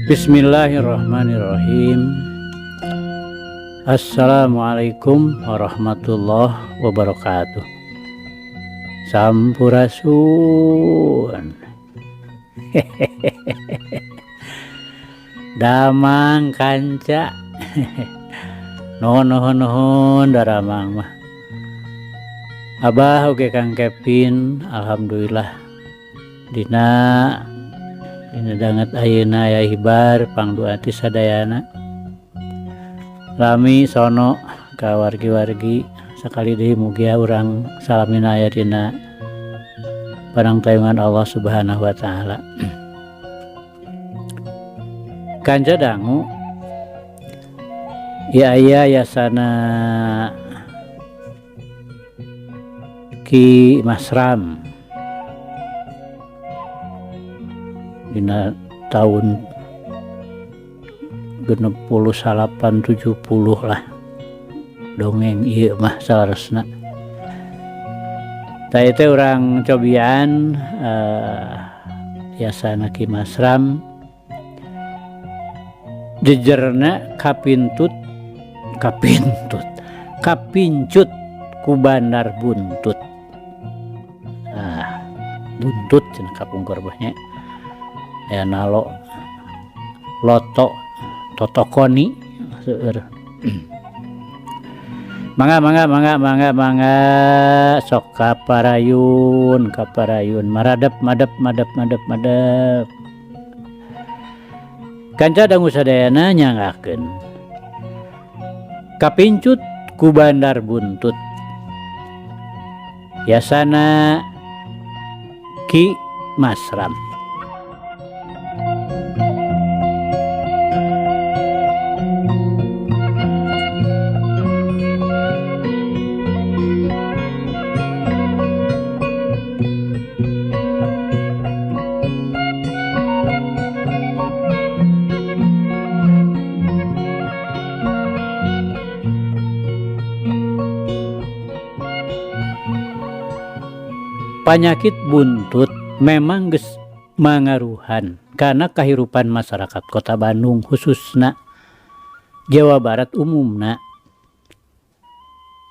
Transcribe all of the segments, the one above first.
Bismillahirrahmanirrahim. Assalamualaikum warahmatullahi wabarakatuh. Sampurasun. Damang kanca. Nuhun daramang mah. Abah oge Kang Kevin, alhamdulillah dina danget ayeuna aya hibar pangduan ti sadayana. Lami sono ka wargi-wargi sakali deui mugia urang salamina aya dina panangtayungan Allah Subhanahu wa taala. Kanca dangu ya aya yasana Ki Masram dina tahun 68-70 lah dongeng ieu mah salaresna. Tah teh urang cobian yasana Ki Masram jejerna kapincut ku Bandar Buntut. Buntut cenah kapungkur bahnya. Ya nalo loto totokoni seueur. Mangga sok kaparayun maradep madep. Kanca dangu sadayana nyangakeun kapincut ku Bandar Buntut yasana Ki Masram. Panyakit buntut memang geus mangaruhan karena kahirupan masyarakat Kota Bandung khususna Jawa Barat umumna.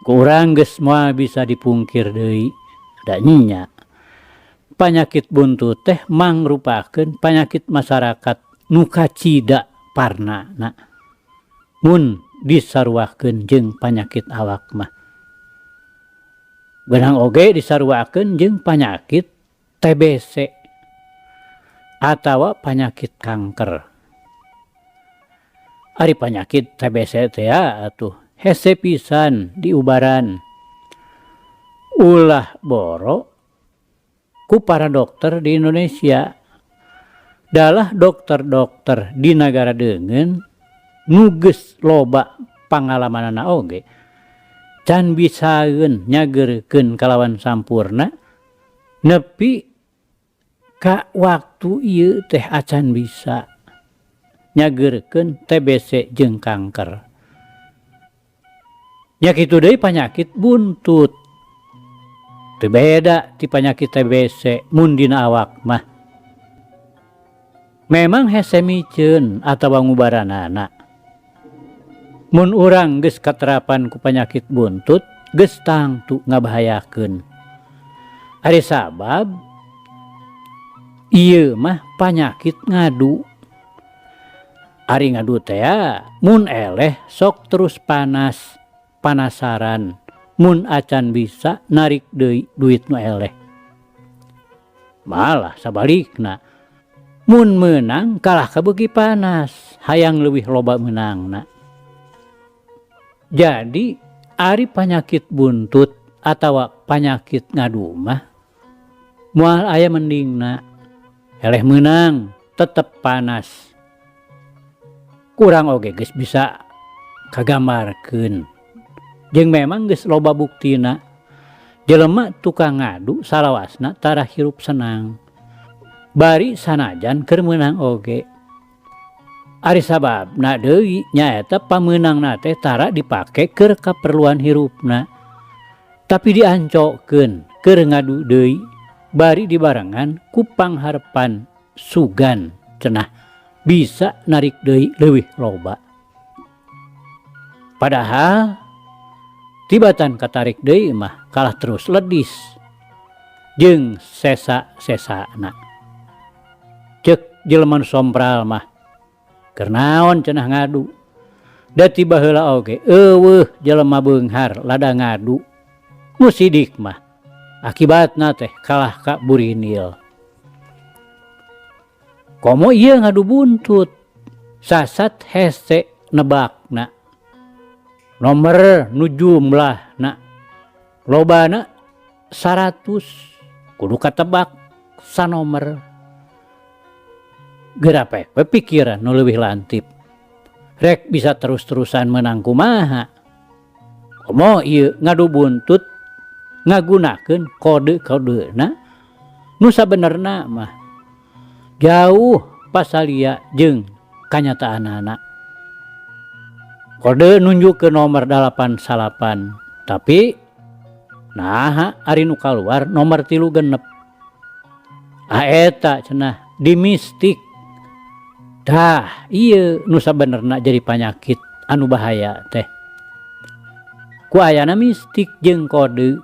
Ku urang geus moal bisa dipungkir deui da nya. Panyakit buntut teh mangrupakeun panyakit masyarakat nu kacida parnana. Mun disaruakeun jeung panyakit awak mah beunang oge disaruakeun jeung panyakit TBC atawa penyakit kanker. Ari penyakit TBC teh atuh hese pisan diubaran ulah boro ku para dokter di Indonesia. Dalah dokter-dokter di negara deungeun nu geus loba pangalamanana oge can bisaeun nyageurkeun kalawan sampurna nepi ka waktu ieu teh acan bisa nyageurkeun TBC jeung kanker. Nya kitu deui panyakit buntut. Teu beda ti panyakit TBC mun dina awak mah. Memang hese miceun atawa ngubaranana. Mun urang geus katerapan ku panyakit buntut geus tangtu ngabahayakeun. Ari sabab ieu mah panyakit ngadu. Ari ngadu teh mun eleh sok terus panasaran. Mun acan bisa narik deui duit nu eleh. Malah sabalikna mun meunang kalah kabeuki panas, hayang leuwih loba meunangna. Jadi ari penyakit buntut atawa penyakit ngadu mah moal aya mendingna eleh meunang tetep panas. Kurang oge geus bisa kagambarkeun jeung memang geus loba buktina jelema tukang ngadu salawasna tara hirup senang bari sanajan keur meunang oge. Ari sababna deui nyaeta pameunangna teh tara dipake keur kaperluan hirupna. Tapi diancokeun keur ngadu deui bari dibarengan ku pangharepan sugan cenah bisa narik deui leuwih loba. Padahal tibatan katarik deui mah kalah terus ledis jeung sesa-sesana. Ceuk jelema nu sompral mah keur naon cenah ngadu. Da tiba heula oge eueuh jelema beunghar lada ngadu. Nu sidik mah akibatna teh kalah ka burinil. Komo ieu ngadu buntut. Sasat hese nebakna. Nomor nu jumlahna lobana 100 kudu katebak sanomer. Gerape pikiran nu leuwih lantip. Rek bisa terus-terusan menang kumaha. Komo ieu ngadu buntut ngagunakeun kode-kodena nu sabenerna mah jauh pasalia jeung kanyataanana. Kode nunjuk ke nomor 88 tapi nah ari nu kaluar nomor 36. Eta cenah di mistik. Dah ieu nu sabenerna jadi panyakit anu bahaya teh. Ku ayana mistik jeung kode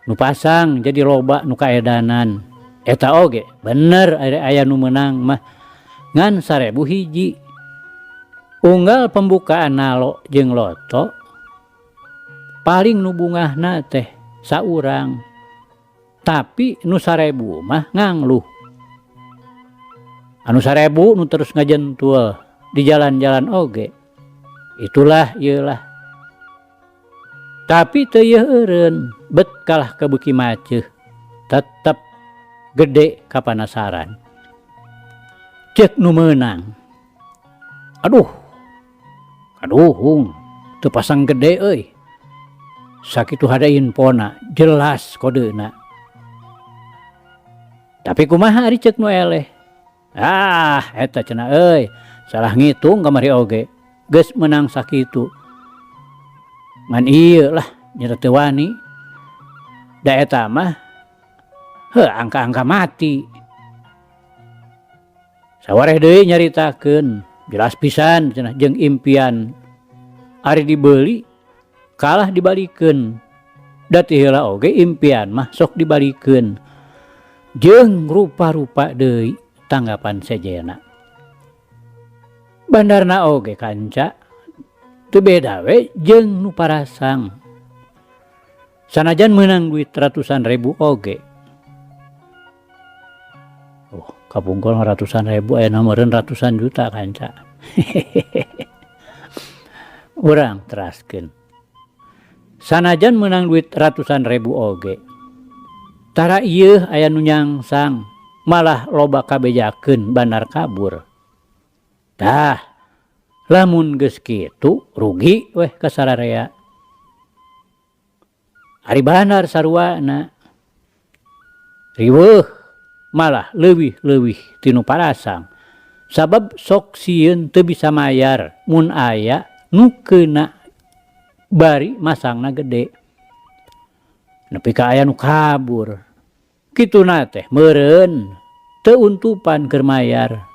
nu pasang jadi loba nu kaedanan. Eta oge bener aya nu menang mah ngan 1000 hiji. Unggal pembukaan nalo jeung loto paling nu bungahna teh saurang. Tapi nu 1000 mah ngangluh. Anu 1000 nu terus ngajentul di jalan-jalan oge. Itulah ieulah. Tapi teu yeuh eureun bet kalah ka beuki maceuh. Tetep gede kapanasaran. Ceuk nu meunang. Aduh, teu pasang gede euy. Sakitu hade infona, jelas kodena. Tapi kumaha ari ceuk nu eleh? Eta cenah euy, salah ngitung kamari oge. Geus menang sakitu. Ngan ieu lah nya teu wani. Da eta mah angka-angka mati. Sawareh deui nyaritakeun. Jelas pisan cenah jeung impian ari dibeli kalah dibalikeun. Da ti heula oge impian mah sok dibalikeun. Jeung rupa-rupa deui tanggapan sejena. Bandarna oge kanca teu beda we jeung nu parasang. Sanajan meunang duit ratusan ribu oge. Kapungkul ratusan ribu aya meureun ratusan juta kanca. Urang teraskeun. Sanajan meunang duit ratusan ribu oge. Tara ieu aya nu nyangsang malah loba kabejakeun bandar kabur. Dah lamun geus kitu rugi weh ka sararea. Ari bandar saruana riweuh malah leuwih-leuwih tinu parasang. Sabab sok sieun teu bisa mayar mun aya nu keuna bari masangna gede. Nepi ka aya nu kabur. Kituna teh meureun teu untupan keur mayar.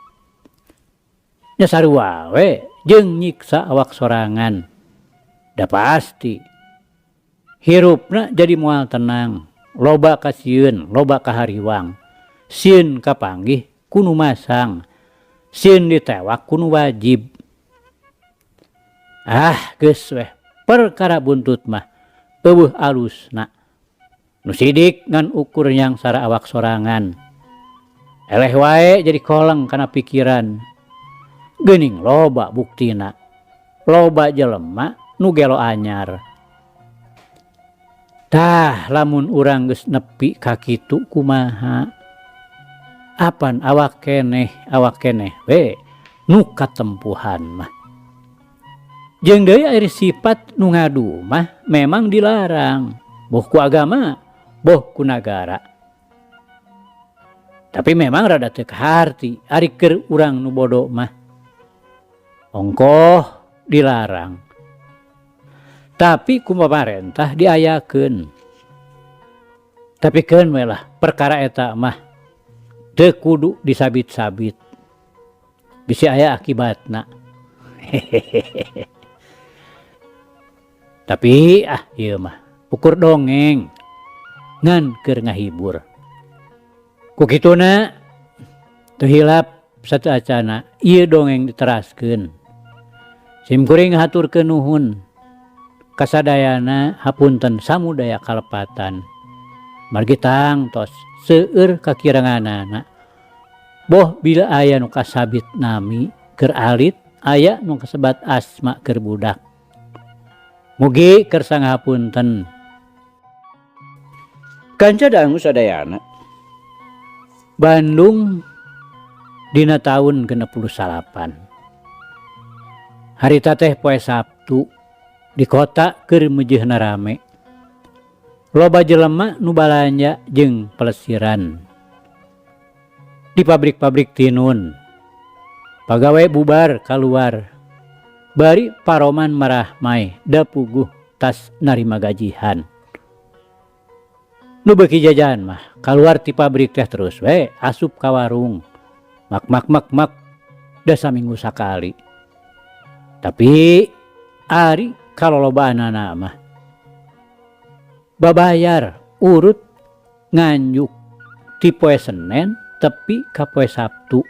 Nya sarua we jeung nyiksa awak sorangan. Da pasti hirupna jadi moal tenang. Loba ka sieun, loba ka hariwang. Sieun kapanggih kudu masang. Sieun ditewak kudu wajib. Geus weh perkara buntut mah eueuh alusna. Nu sidik ngan ukur yang sara awak sorangan. Eleh wae jadi koleng kana pikiran. Geuning loba buktina. Loba jelema nu gelo anyar. Tah lamun urang geus nepi ka kitu kumaha? Apan awak keneh we nu katempuhan mah. Jeung deui ari sifat nu ngadu mah memang dilarang, boh ku agama, boh ku nagara. Tapi memang rada teu kaharti ari keur urang nu bodo mah. Ongkoh dilarang. Tapi ku pamarentah diayakeun. Tapi keun we lah perkara eta mah teu kudu disabit-sabit. bisa aya akibatna. Tapi ieu mah ukur dongeng ngan keur ngahibur. Ku kituna teu hilap sateacana ieu dongeng diteraskeun. Simkuring haturkeun nuhun kasadayana hapunten samudaya kalepatan. Margi tangtos seueur kakiranganana. Boh bila aya nu kasabit nami keur alit, aya nu kasebat asma keur budak. Mugi keur sangahapunten. Kanca dangu sadayana. Bandung dina taun 68. Harita teh poe Sabtu di kota keur meujeuhna rame. Loba jelema nu balanja jeung pelesiran. Di pabrik-pabrik tinun. Pagawe bubar kaluar. Bari paroman marah mai da puguh tas narima gajihan. Nu beuki jajan mah kaluar ti pabrik teh terus we asup ka warung. Mak da saminggu sakali. Tapi ari kalolobaanana mah babayar urut nganjuk ti poe Senen tepi ka poe Sabtu.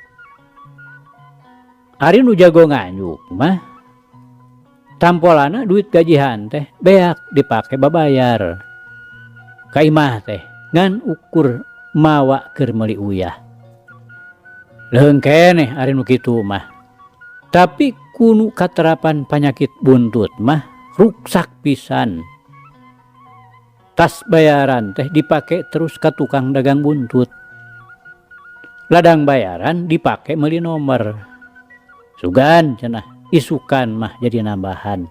Ari nu jago nganjuk mah tampolana duit gajihan teh beak dipake babayar. Ka imah teh ngan ukur mawa keur meuli uyah. Leung keneh ari nu kitu mah. Tapi kunu katerapan panyakit buntut mah ruksak pisan. Tas bayaran teh dipake terus ka tukang dagang buntut. Ladang bayaran dipake meuli nomor. Sugan cenah isukan mah jadi nambahan.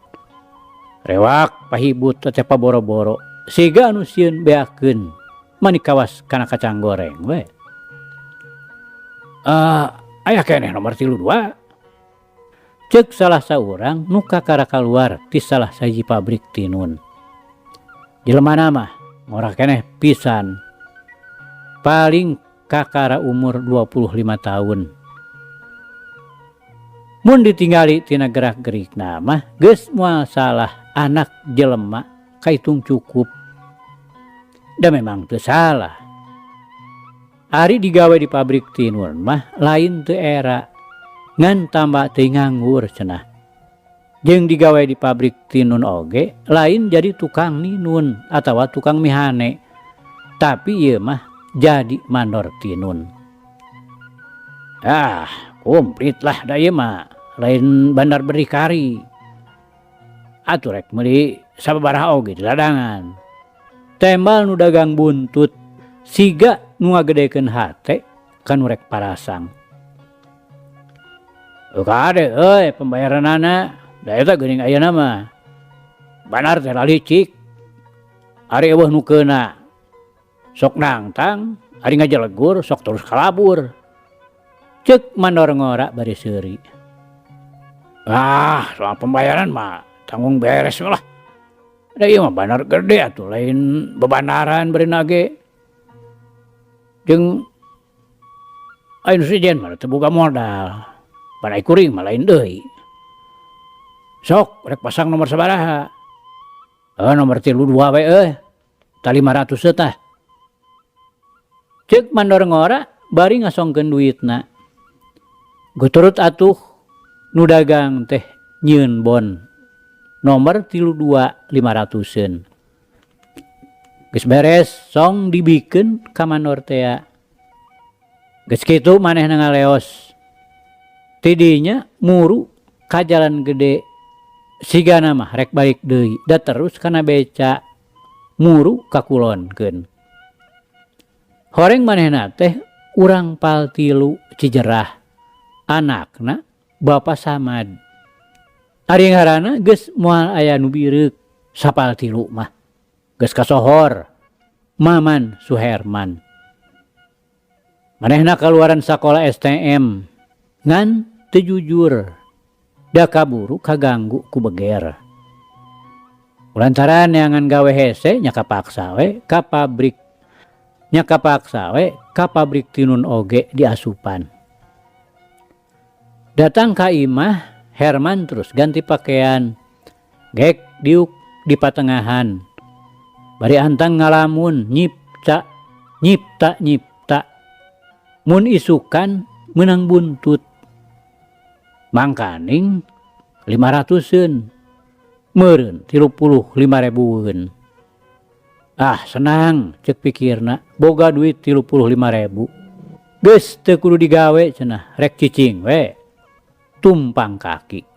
Rewak pahibut teh paboro-boro. Siga anu sieun beakeun mani kawas kana kacang goreng we. Aya keneh nomor 32. Ceuk salah saurang nu kakara kaluar ti salah sahiji pabrik tinun. Jelemana mah ngora keneh pisan. Paling kakara umur 25 tahun. Mun ditinggali tina gerak-gerikna mah geus moal salah anak jelema kaitung cukup. Da memang teu salah. Ari digawe di pabrik tinun mah lain teu era. Ngan tambah teu nganggur cenah. Jeung digawe di pabrik tinun oge lain jadi tukang ninun atawa tukang mihane. Tapi ieu mah jadi mandor tinun. Komplit lah da ieu mah. Lain bandar berdikari. Atuh rek meuli sababaraha oge di ladangan. Tembal nu dagang buntut siga nu ngagedekeun hate kanu rek parasang. Kade pembayaranana da eta geuning ayeuna mah. Banar teh lalicik. Ari eueuh nu keuna sok nangtang, ari ngajelegur sok terus kalabur. Ceuk mandor ngora bari seuri. Soal pembayaran mah tanggung beres lah. Da ieu mah banar gede atuh lain bebandaran beurina ge. Jeung aya nu sejen mah teu boga modal. Panai kuring mah lain deui. Sok rek pasang nomor sabaraha? Nomor 32 we tali 500 tah. Ceuk mandor ngora bari ngasongkeun duitna. Guturut atuh nu dagang teh nyieun bon nomor 32 500-eun. Geus beres song dibikeun ka mandor teh. Geus kitu manehna ngaleos. Tidinya muru ka jalan gede sigana mah rek balik deui da terus kana beca muru ka kulonkeun. Horeng manehna teh urang pal 3 Cijerah. Anakna Bapa Samad. Ari ngaranna geus moal aya nu bireuk sapal 3 mah. Geus kasohor Maman Suherman. Manehna kaluaran sakola STM ngan teu jujur. Da kaburu kaganggu ku beger. Lantaran neangan gawe hese nya kapaksa we ka pabrik. Nya kapaksa we ka pabrik tinun oge di asupan. Datang ka imah, Herman terus ganti pakaian. Gek diuk di patengahan. Bari antang ngalamun nyipta. Mun isukan menang buntut. Mangkaning 500-eun. Meureun 35.000-eun. Ah senang cek pikirna, boga duit 35.000. Geus teu kudu digawe cenah, rek cicing we. Tumpang kaki.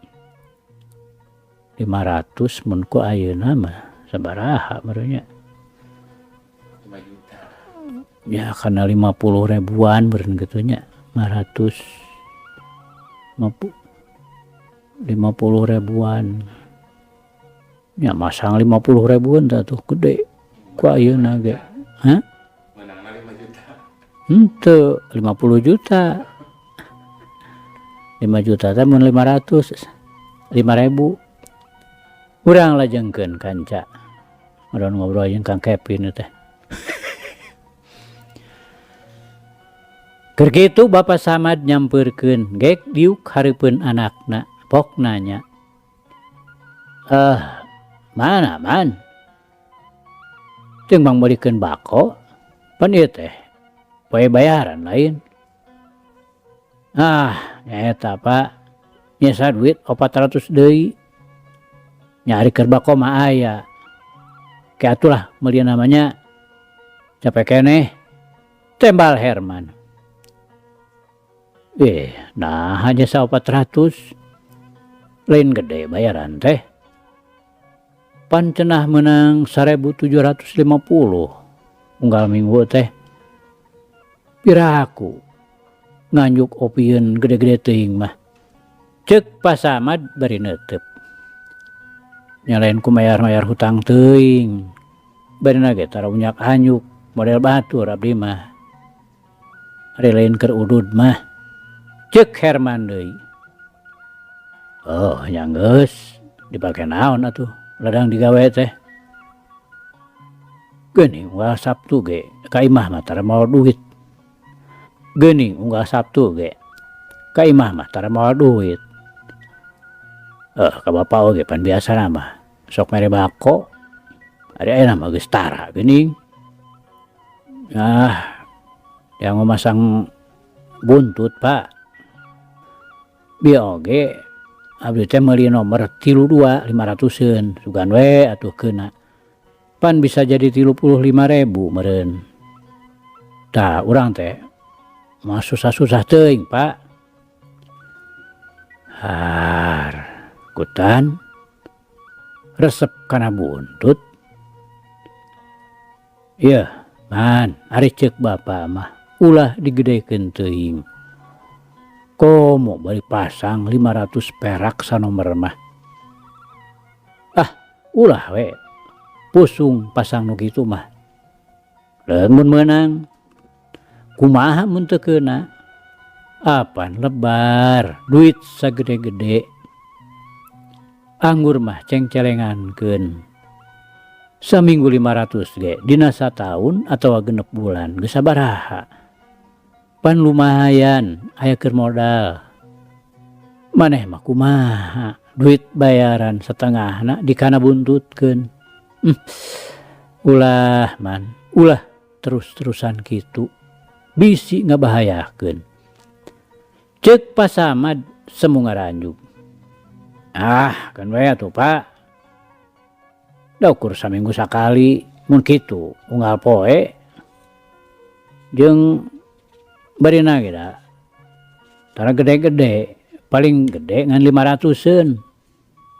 500 mun ku ayeuna mah sabaraha merenya. 5 juta. Ya kana 50.000-an beureun kitu nya. 50.000-an. Ya masang 50.000-an tah tuh gede. Ku ayeuna ge. Hah? Menangna 5 juta. Henteu 50 juta. 5 juta teh mun 500. 5.000. Urang lajengkeun kanca. Urang ngobrol jeung Kang Kevin teh. Keur kitu Bapak Samad nyampeurkeun, gek diuk hareupeun anakna, pok nanya. Mana man? Jeung mangbadikeun bako, pan ieu teh poe bayaran lain. Nyaeta Pak, nyesa duit 400 deui. Nyari keur bako mah aya. Ke atulah meuli namanya capek keneh. Tembal Herman. Nah hanya 400. Lain gede bayaran teh. Pan cenah menang 1.750. Unggal minggu teh. Piraku nganjuk opieun gede-gede teuing mah. Ceuk Pak Samad bari neuteup. Nyalain ku mayar-mayar hutang teuing. Barina ge tara unyak hanyuk model batur abdi mah. Ari lain keur udud mah. Ceuk Herman deui. Oh nya geus dipake naon atuh ladang digawe teh. Geuning unggal Sabtu ge ka imah mah tara moal duit. Geuning unggal Sabtu ge ka imah mah tara moal duit. Ka bapak oge pan biasana mah sok mere bako. Ari ayeuna mah geus tara geuning. Yang memasang buntut Pak. Bieu oge abdi teh meuli nomor 32 500-eun sugan we atuh keuna. Pan bisa jadi 35.000 meureun. Tah urang teh mah susah-susah teuing Pak. Kutan resep kana buntut. Ieu man ari ceuk Bapak mah ulah digedekeun teuing. Komo bari pasang 500 perak sanomer mah. Ulah we. Pusung pasang nu kitu mah. Leung mun meunang. Kumaha mun teu keuna? Apan lebar duit sagede-gede. Anggur mah ceng-celengankeun. Saminggu 500 ge dina sataun atawa genep bulan geus sabaraha. Pan lumayan aya keur modal. Maneh mah kumaha duit bayaran setengahna dikana buntutkeun. Ulah man, ulah terus-terusan kitu. Bisi ngabahayakeun. Ceuk Pak Samad semu ngaranjuk. Kan we atuh Pak. Da ukur saminggu sakali mun kitu unggal poe. Jeung barina ge da. Tara gede-gede, paling gede ngan 500-eun.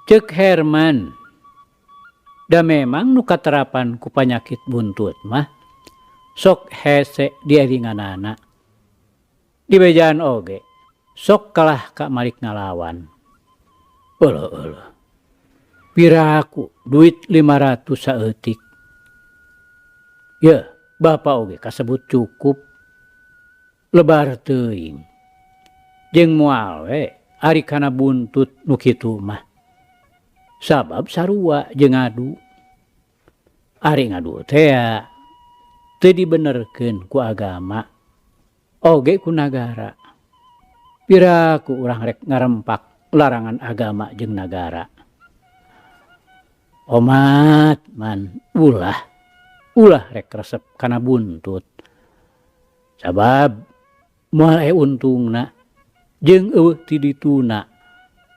Ceuk Herman. Da memang nu katerapan ku panyakit buntut mah sok hese diaringanana. Di bejaan oge sok kalah ka malik ngalawan. Eueuh. Piraku duit 500 saeutik. Ye, Bapak oge kasebut cukup. Lebar teuing. Jeung moal we ari kana buntut nu kitu mah. Sabab sarua jeung ngadu. Ari ngadu teh teu dibenerkeun ku agama. Oge ku nagara. Piraku urang rek ngarempak larangan agama jeung nagara. Omat man ulah rek resep kana buntut. Sabab moal untungna jeung eueuh ti dituna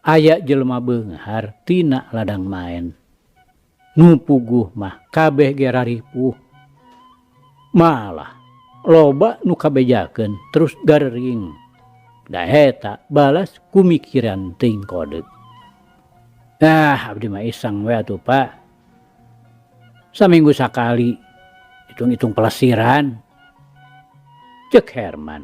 aya jelema beunghar tina ladang maen. Nu puguh mah kabeh ge raripuh. Malah loba nu kabejakeun terus garering. Da eta balas kumikiran teuing kode. Abdi mah iseng we atuh Pak. Saminggu sakali hitung-hitung pelesiran. Cek Herman.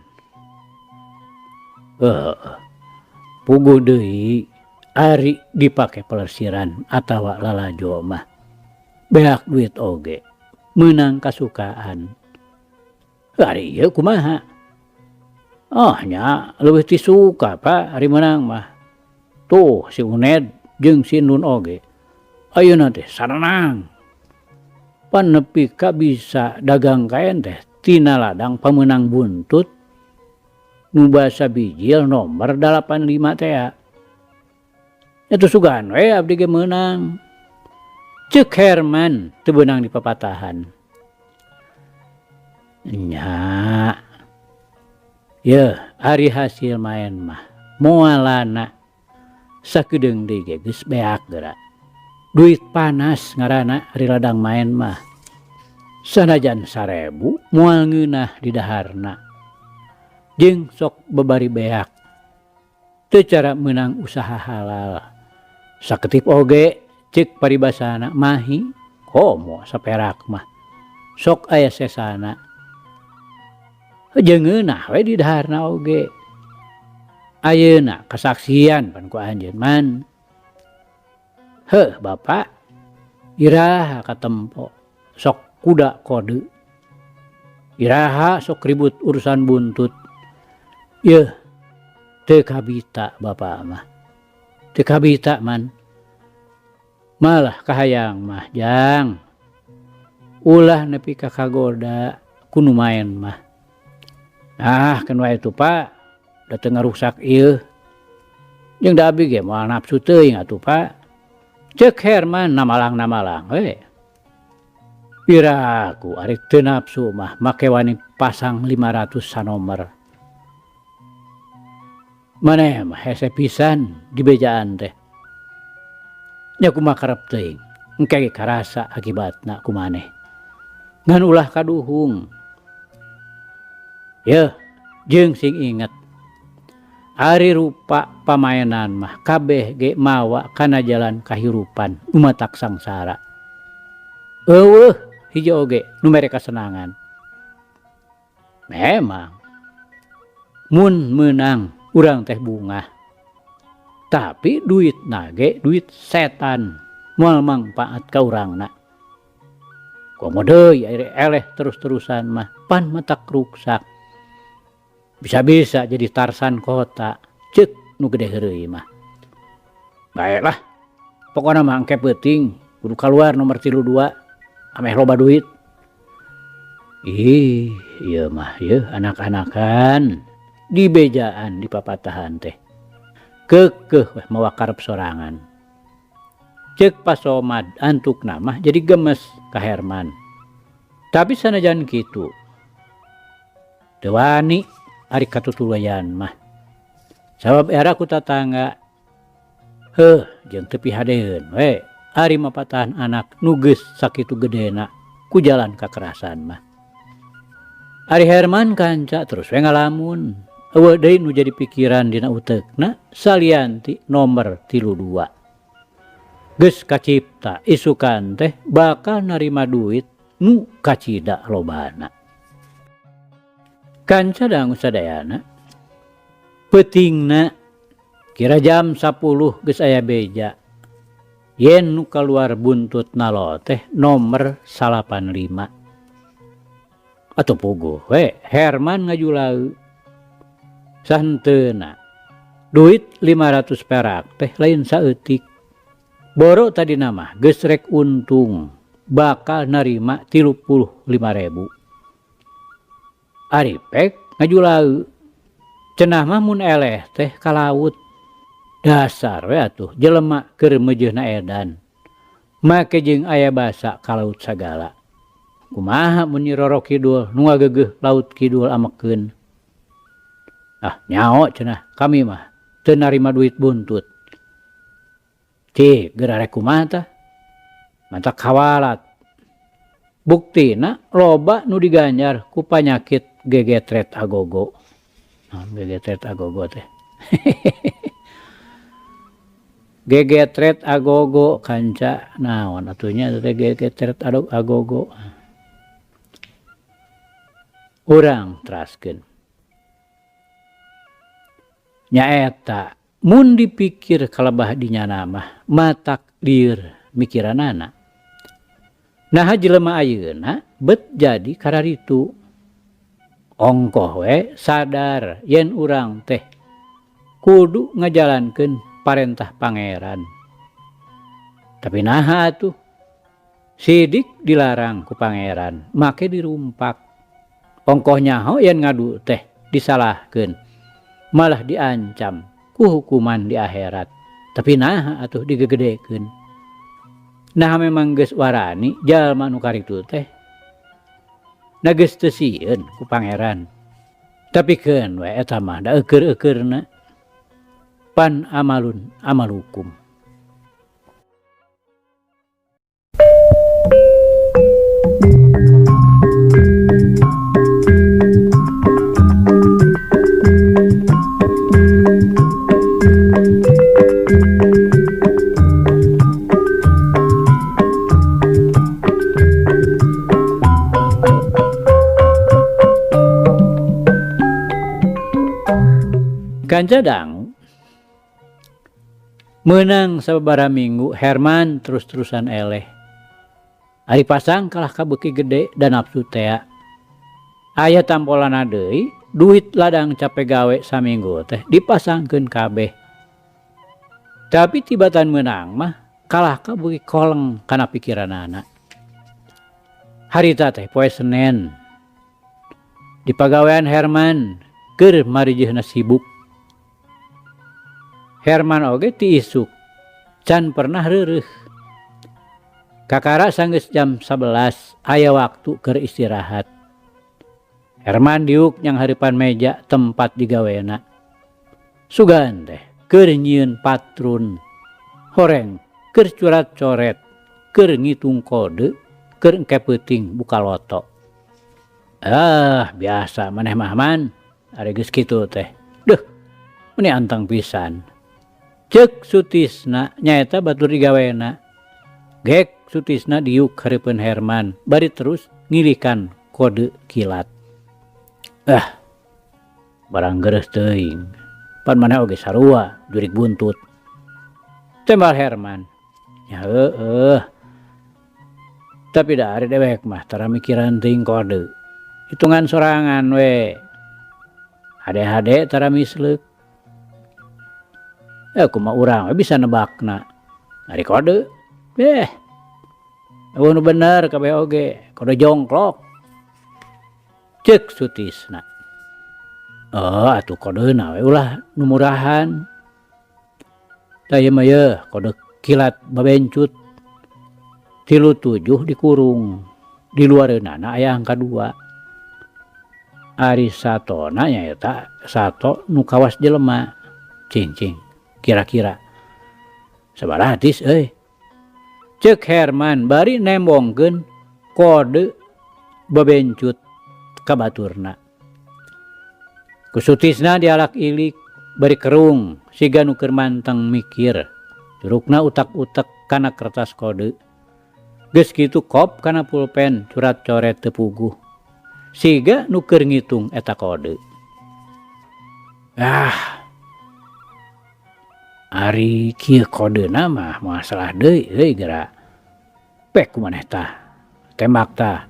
Puguh deui ari dipake pelesiran atawa lalajo mah. Beak duit oge. Meunang kasukaan. Ari ieu kumaha? Nya leuwih ti suka Pak ari meunang mah. Tuh si Uned jeung si Nun oge. Ayeuna teh sarenang. Pan nepi ka bisa dagang kaen teh tina ladang pamenang buntut nu basa bijil nomor 85 teh. Eta sugan we abdi ge meunang. Ceuk Herman teu beunang di papatahan. Nya. Yeuh, ari hasil maen mah moalana sakedeung deui ge geus beak geura. Duit panas ngaranna ari ladang maen mah. Sanajan 1000 moal ngeunah di daharna. Jeung sok babari beak. Teu cara meunang usaha halal. Saketik oge ceuk paribasana mahi komo saperak mah. Sok aya sesana. Jeung ngeunah we di daharna oge. Ayeuna kasaksian pan ku anjeun man. Heuh Bapak, iraha katempo sok kuda kode. Iraha sok ribut urusan buntut. Yeuh, teu kabita Bapak mah. Teu kabita man. Malah kahayang mah jang. Ulah nepi ka kagoda ku nu maen mah. Kan wae tu Pak, da teu ngarusak ieu. Jeung da abdi ge moal nafsu teuing atuh Pak. Ceuk Herman namalang we. Piraku ari teu nafsu mah make wani pasang 500 sanomor. Maneh mah hese pisan di bejaan teh. Nya kumaha karep teuing, engke ge karasa akibatna kumaneh. Ngan ulah kaduhung. Yeuh, jeung sing inget. Ari rupa pamaenan mah kabeh ge mawa kana jalan kahirupan umatak sangsara. Eueuh hiji oge nu mere kasenangan. Memang mun meunang urang teh bungah. Tapi duitna ge duit setan moal mangpaat ka urangna. Komo deui eleh terus-terusan mah pan matak ruksak. Bisa-bisa jadi Tarsan kota. Ceuk nu gede heureuy mah. Baiklah. Pokona mah engke peuting kudu kaluar nomor 32 ameh loba duit. Ieu mah yeuh anak-anakan di bejaan di papatahan teh. Keukeuh weh mawa karep sorangan. Ceuk Pasomad antukna mah jadi gemes ka Herman. Tapi sanajan kitu teu wani ari katutulayan mah. Sabab era ku tatangga. Jeung teu pihadeun we ari mapatahan anak nu geus sakitu gedena ku jalan kakerasan mah. Ari Herman kanca terus we ngalamun. Eueuh deui nu jadi pikiran dina uteukna salianti nomor 32. Geus kacipta isukan teh bakal narima duit nu kacida lobana. Kanca dangu sadayana. Peutingna kira jam 10 geus aya beja. Yen nu kaluar buntutna lo teh nomor 85. Atuh puguh we Herman ngajulaeu. Santeuna duit 500 perak teh lain saeutik. Boro tadi mah geus rek untung bakal narima 35.000. Ari pek ngajulaeu. Cenah mah mun eleh teh ka laut. Dasar we atuh jelema keur meujeuhna edan. Make jeung aya basa ka laut sagala. Kumaha mun Nyi Roro Kidul nu ngageugeuh laut kidul amekeun. Ah nyao cenah kami mah teu narima duit buntut. Ti geura rek kumaha tah? Manta kawalat. Buktina loba nu diganjar ku panyakit gegetret agogo. Gegetret agogo teh. Gegetret agogo kanca naon atunya teh gegetret agogo. Urang teraskeun. Nyaeta mun dipikir kalebah dinyana mah matakdir mikiranana. Nah jelema ayeuna bet jadi kararitu. Ongkoh we sadar yen urang teh kudu ngajalankeun parentah pangeran. Tapi naha atuh sidik dilarang ku pangeran make dirumpak. Ongkoh nyaho yen ngadu teh disalahkeun malah diancam ku hukuman di akhirat. Tapi naha atuh digegedekeun. Nah memang geus warani jalma nu karitu teh na geus teu sieun ku pangeran. Tapi keun we eta mah da eukeur-eukeurna. Pan amalun amalukum. Kanjadang meunang sababaraha minggu Herman terus-terusan eleh. Ari pasang kalah ka beuki gede dan nafsu tea. Aya tampolana deui duit ladang cape gawe saminggu teh dipasangkeun kabeh. Tapi tibatan meunang mah kalah ka beuki koleng kana pikiranana. Harita teh poe Senen. Di pagawean Herman keur marijihna sibuk. Herman oge ti isuk can pernah reureuh. Kakara sanggeus jam 11 aya waktu keur istirahat. Herman diuk nyang hareupan meja tempat digawena. Sugan teh keur nyieun patrun. Horeng keur curat-coret, keur ngitung kode, keur engke peuting buka loto. Biasa maneh mah man, ari geus kitu teh. Duh, meni antang pisan. Ceuk Sutisna nyaeta batur digawena. Gek Sutisna diuk hareupeun Herman bari terus ngilikan kode kilat. Barang geureus teuing. Pan maneh oge sarua jurig buntut. Tembal Herman. Ya Tapi da ari dewek mah tara mikiran teuing kode. Hitungan sorangan we. Hade-hade tara misleuk. Kumaha urang bisa nebakna. Ari kode. Nu bener kabeh oge, kode jongklok. Ceuk Sutisna. Atuh kodeuna we ulah nu murahan. Da ieu mah yeuh kode kilat babencut. 37 dikurung. Di luareunana aya angka 2. Ari satona nyaeta sato nu kawas jelema. Cing. Kira-kira sabaraha tis euy. Ceuk Herman bari nembongkeun kode babencut ka baturna. Ku Sutisna dialak ilik bari kerung siga nu keur manteng mikir. Curugna utak-utek kana kertas kode. Geus kitu kop kana pulpen curat coret teu puguh. Siga nu keur ngitung eta kode. Ari kieu kodena mah masalah deui geura. Pek kumaneh tah. Tembak tah.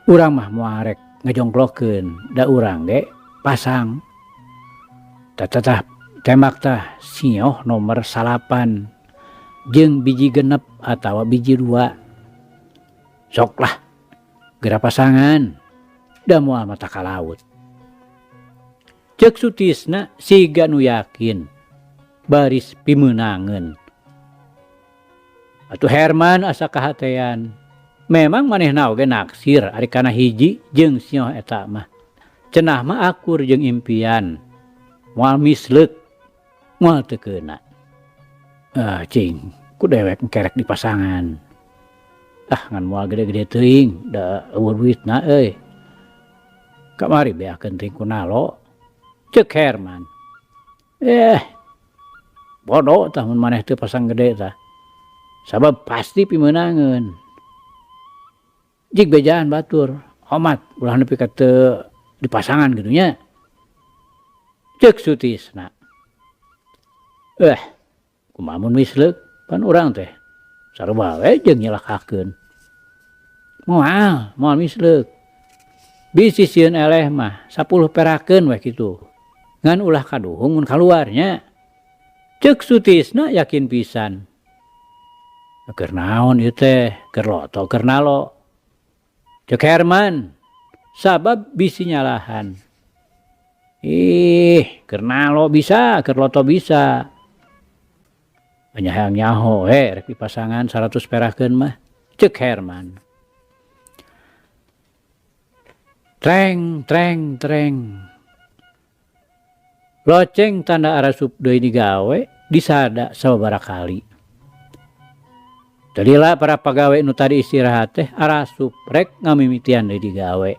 Urang mah moal rek ngajongklokeun, da urang ge pasang. Tah tembak tah sioh nomor 8 jeung biji 6 atawa biji 2. Sok lah. Geura pasangan. Da moal mata ka laut. Cek Sutisna siga nu yakin baris pimenangan. Atuh Herman asa kahatean. Memang manehna oge naksir ari kana hiji jeung sioh eta mah. Cenah mah akur jeung impian. Moal misleuk, moal teu keuna. Cing, ku dewek kerek di pasangan. Ngan moal gede-gede teuing, da eueuh duitna euy. Kamari beakeun teuing ku nalo. Cek Herman. Bodoh tah mun maneh teu pasang gede tah. Sabab pasti pimeunangeun. Jig bejaan batur, omat ulah nepi ka teu dipasangan kitu nya. Cek Sutisna. Kumaha mun misleuk pan urang teh sarua we jeung nyelakakeun. Moal misleuk. Bisi sieun eleh mah 10 perakeun we kitu. Ngan ulah kaduhung mun kaluarnya. Cek Sutisna yakin pisan. Keur naon ieu teh? Keur loto keur nalo. Cek Herman, sabab bisi nyalahan. Keur nalo bisa, keur loto bisa. Banyak hayang nyaho rek pasangan 100 perakeun mah. Cek Herman. Treng. Loceng tanda arasup deui digawe disada sababaraha kali. Dalila para pagawe nu tadi istirahat teh arasup rek ngamimitian deui digawe.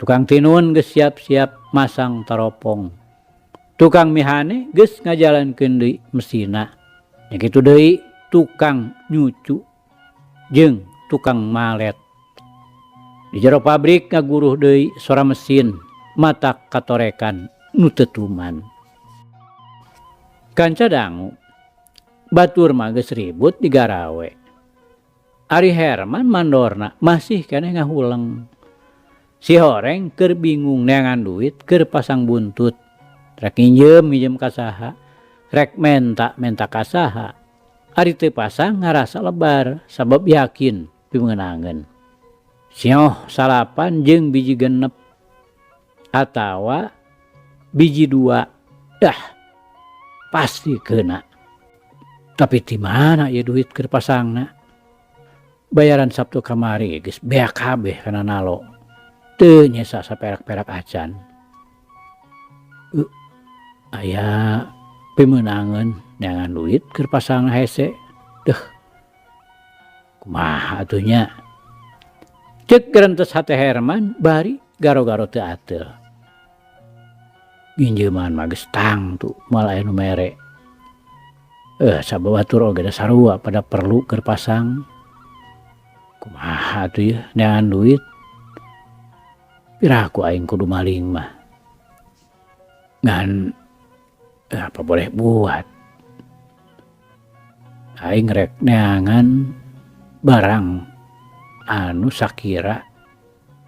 Tukang tinun geus siap-siap masang teropong. Tukang mihane geus ngajalankeun deui mesina. Nya kitu deui tukang nyucu jeung tukang malet. Di jero pabrik ngaguruh deui sora mesin matak katorekan nu teu tuman. Kanca dangu batur mah geus ribut di garawe. Ari Herman mandorna masih keneh ngahuleng. Si horeng keur bingung neangan duit keur pasang buntut. Rek minjem ka saha, rek menta ka saha. Ari teu pasang ngarasa lebar sabab yakin pimeunangeun. Sioh salapan jeung biji genep atawa biji 2. Pasti keuna. Tapi di mana ya duit keur pasangna? Bayaran Sabtu kamari geus beak kabeh kana nalo. Teu nyesa saperak-perak acan. Aya pimeunangeun neangan duit keur pasang hese. Kumaha atuh nya? Cek gerentes hate Herman bari garo-garo teu ateul. Nginjeuman mah geus tang tuh moal aya nu mere. Sabawatur oge da sarua pada perlu keur pasang. Kumaha atuh ya neangan duit? Piraku aing kudu maling mah. Ngan apa boleh buat? Aing rek neangan barang anu sakira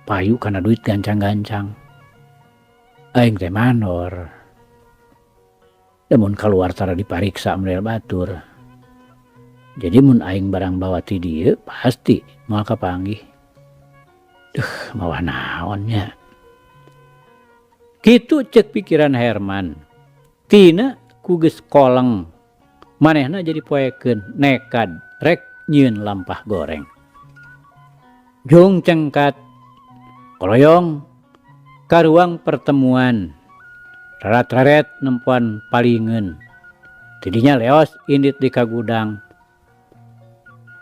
payu kana duit gancang-gancang. Aing teh manor. Lamun kaluar tara dipariksa model batur. Jadi mun aing barang bawa ti dieu pasti moal kapanggih. Mawah naonnya. Kitu cek pikiran Herman. Tina ku geus koleng. Manehna jadi poekeun nekad rek nyieun lampah goreng. Jong cengkat koloyong ka ruang pertemuan. Rarat-raret nempuan palingeun. Tidinya leos indit di kagudang.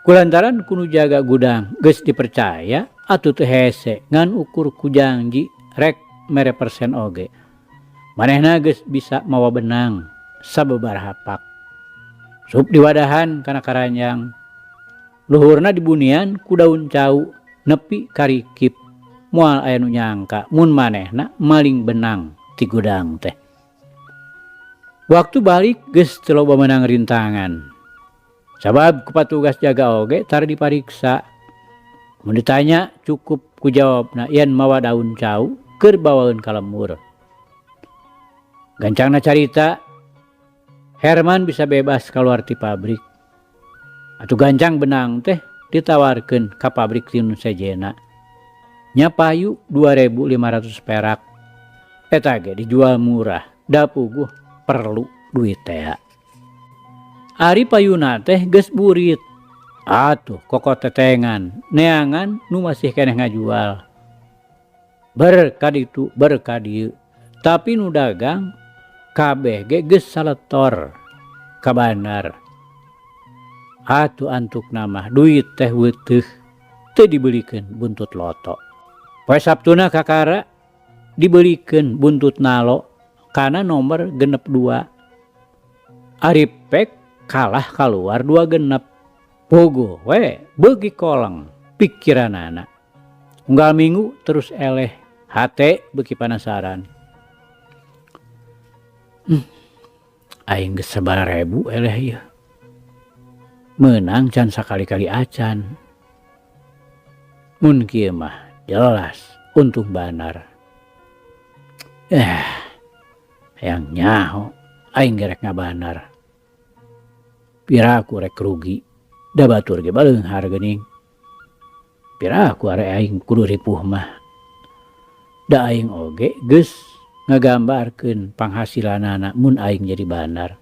Kulantaran kudu jaga gudang geus dipercaya atuh teu hese ngan ukur ku janji rek mere persen oge. Manehna geus bisa mawa benang sababaraha pak. Sup diwadahan kana karanjang. Luhurna dibunian ku daun cau nepi karikip. Moal aya nu nyangka mun manehna maling benang ti gudang teh. Waktu balik geus teu loba meunang rintangan. Sabab ku patugas jaga oge tar dipariksa. Mun ditanya cukup ku jawabna yen mawa daun cau keur bawaeun ka lemur. Gancangna carita Herman bisa bebas kaluar ti pabrik. Atuh gancang benang teh ditawarkeun ka pabrik tinun sejena. Nya payu 2.500 perak. Eta ge dijual murah, da puguh perlu duit teh. Ari payuna teh geus burit. Atuh kokot tetengan, neangan nu masih keneh ngajual. Berkaditu berkadieu, tapi nu dagang kabeh ge geus saletor ka bandar. Atuh antuk namah duit teh weuteuh teu dibelikeun buntut loto. Poe Sabtuna kakara dibelikeun buntut nalo kana nomor 62. Ari pek kalah kaluar 2 genep. Pogo we beuki koleng pikiranana. Unggal minggu terus eleh hate beuki panasaran. Aing geus 9.000 eleh ieu. Menang can sakali-kali acan. Mun kieu mah jelas untung banar. Hayang nyaho aing gerek ngabanar. Piraku rek rugi, da batur ge baleunghar geuning. Piraku are aing kudu ripuh mah. Da aing oge geus ngagambarkeun panghasilanana mun aing jadi banar.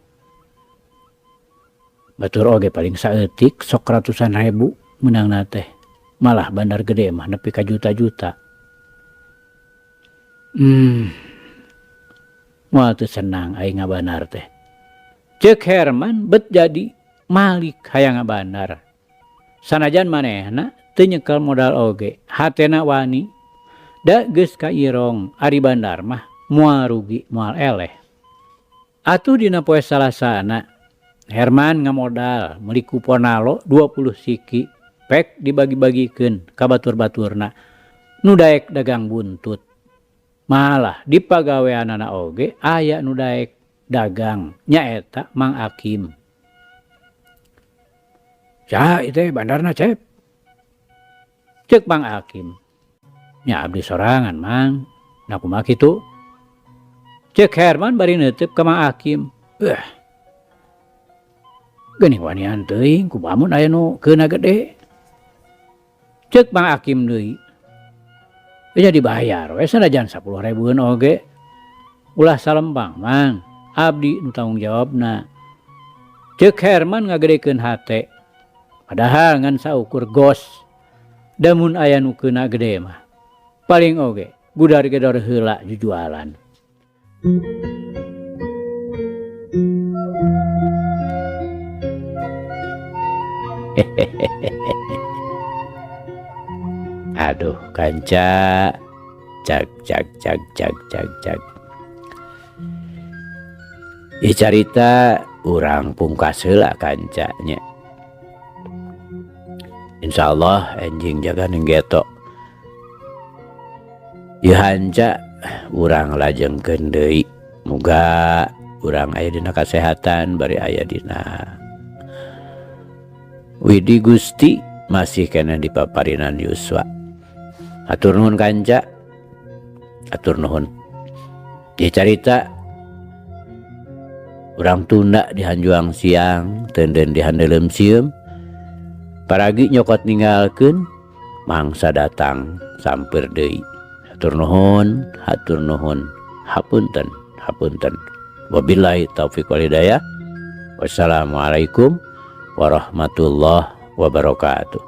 Batur oge paling saeutik sok ratusan ribu menangna teh. Malah bandar gede mah nepi ka juta-juta. Moal teu senang aing ngabanar teh. Ceuk Herman bet jadi malik hayang ngabanar. Sanajan manehna teu nyekel modal oge, hatena wani da geus kairong ari bandar mah moal rugi moal eleh. Atuh dina poe Salasana Herman ngamodal meuli kupon nalo 20 siki pek dibagi-bagikeun ka batur-baturna nu daek dagang buntut. Malah di pagaweanana oge aya nu daek dagang nyaeta Mang Akim. Saha ieu teh bandarna Cep? Ceuk Mang Akim. Nya abdi sorangan Mang, na kumaha kitu? Ceuk Herman bari neuteub ka Mang Akim. Geuning wanian teuing kumaha aya nu keuna gede. Ceuk Mang Akim deui. Nya dibayar we sanajan 10.000-an oge. Ulah salembang Mang, abdi nu tanggung jawabna. Ceuk Herman ngagedekeun hate. Padahal ngan saukur gos. Da mun aya nu keuna gede mah paling oge gudar-gedor heula jujualan. Aduh kanca, cak. Ieu carita urang pungkas heula kanca nya. Insyaallah enjing jaga nenggeto. Ieu hanca urang lajengkeun deui. Muga urang aya dina kasehatan bari aya dina widi Gusti masih kena dipaparinan yuswa. Atur nuhun kanca. Atur nuhun. Ieu carita urang tunda di hanjuang siang, teudeun di handeulem sieum. Paragi nyokot ninggalkeun mangsa datang samper deui. Hatur nuhun, hapunten. Wabillahi taufiq wal hidayah. Wassalamualaikum warahmatullahi wabarakatuh.